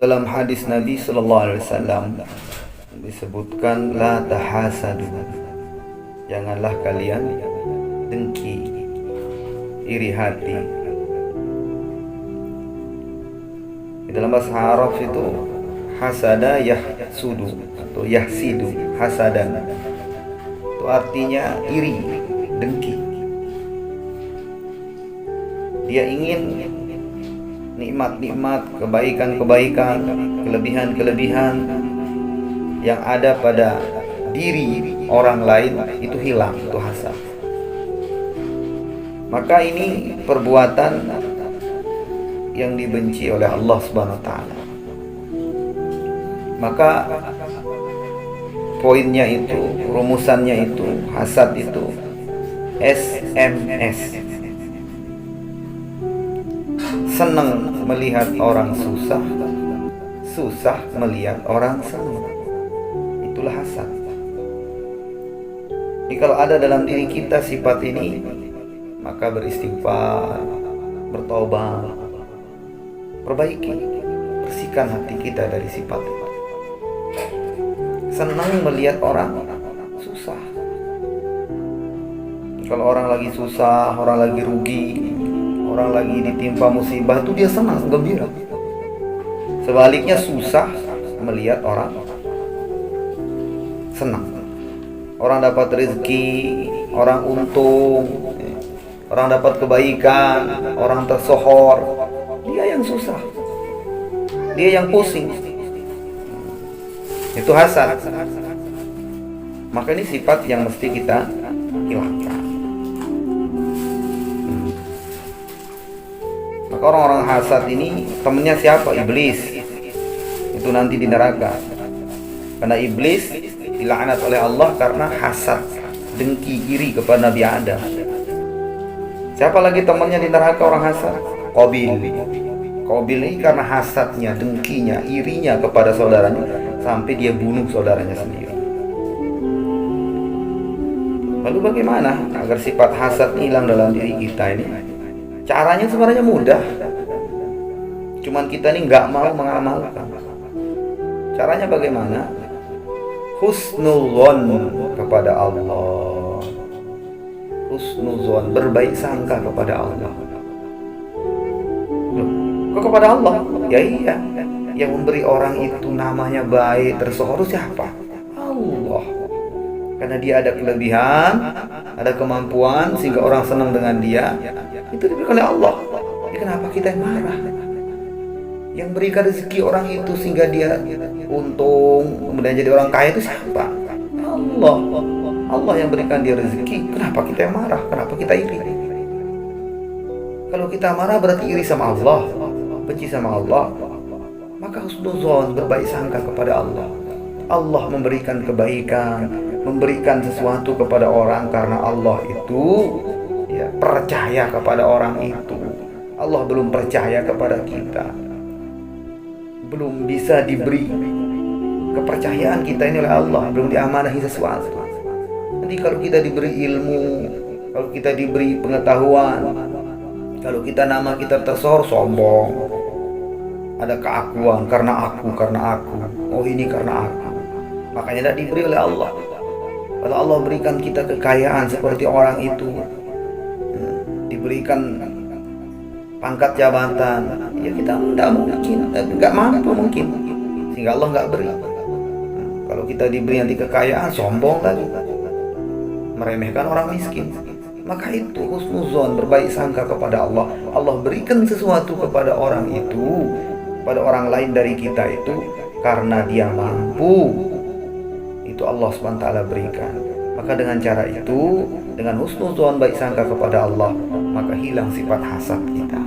Dalam hadis Nabi Sallallahu Alaihi Wasallam disebutkan la tahasadu, janganlah kalian dengki, iri hati. Di dalam bahasa Arab itu hasada yahsudu atau yahsidu, hasadan itu artinya iri, dengki. Dia ingin nikmat-nikmat, kebaikan-kebaikan, kelebihan-kelebihan yang ada pada diri orang lain itu hilang, itu hasad. Maka ini perbuatan yang dibenci oleh Allah Subhanahu wa taala. Maka poinnya itu, rumusannya itu, hasad itu SMS. Senang melihat orang susah, susah melihat orang senang. Itulah hasad. Jadi kalau ada dalam diri kita sifat ini, maka beristighfar, bertobat, perbaiki, bersihkan hati kita dari sifat itu. Senang melihat orang susah. Kalau orang lagi susah, orang lagi rugi, orang lagi ditimpa musibah, itu dia senang, gembira. Sebaliknya susah melihat orang senang. Orang dapat rezeki, orang untung, orang dapat kebaikan, orang tersohor, dia yang susah, dia yang pusing. Itu hasad. Maka ini sifat yang mesti kita hilangkan. Maka orang-orang hasad ini temennya siapa? Iblis. Itu nanti di neraka. Karena iblis dilaknat oleh Allah karena hasad, dengki, iri kepada Nabi Adam. Siapa lagi temannya di neraka orang hasad? Qabil. Qabil ini karena hasadnya, dengkinya, irinya kepada saudaranya sampai dia bunuh saudaranya sendiri. Lalu bagaimana agar sifat hasad hilang dalam diri kita ini? Caranya sebenarnya mudah, cuman kita ini nggak mau mengamalkan. Caranya bagaimana? Husnuzon kepada Allah. Husnuzon, berbaik sangka kepada Allah. Loh, kok kepada Allah? Ya iya, yang memberi orang itu namanya baik, tersohor siapa? Allah. Karena dia ada kelebihan, ada kemampuan sehingga orang senang dengan dia. Itu diberikan oleh Allah. Ya, kenapa kita yang marah? Yang berikan rezeki orang itu sehingga dia untung, kemudian jadi orang kaya itu siapa? Allah. Allah yang berikan dia rezeki. Kenapa kita yang marah? Kenapa kita iri? Kalau kita marah berarti iri sama Allah, benci sama Allah. Maka husnuzon, berbaik sangka kepada Allah. Allah memberikan kebaikan, memberikan sesuatu kepada orang karena Allah itu ya percaya kepada orang itu. Allah belum percaya kepada kita, belum bisa diberi kepercayaan kita ini oleh Allah, belum diamanahi sesuatu. Nanti kalau kita diberi ilmu, kalau kita diberi pengetahuan, kalau kita nama kita tersohor, sombong, ada keakuan, karena aku, oh ini karena aku. Makanya tidak diberi oleh Allah. Kalau Allah berikan kita kekayaan seperti orang itu, diberikan pangkat jabatan, ya kita tidak mungkin, nggak mampu mungkin, sehingga Allah nggak beri. Kalau kita diberi nanti kekayaan, sombong lagi, meremehkan orang miskin. Maka itu husnuzon, berbaik sangka kepada Allah. Allah berikan sesuatu kepada orang itu, pada orang lain dari kita itu karena dia mampu. Itu Allah SWT berikan. Maka dengan cara itu, dengan husnuzon, baik sangka kepada Allah, maka hilang sifat hasad kita.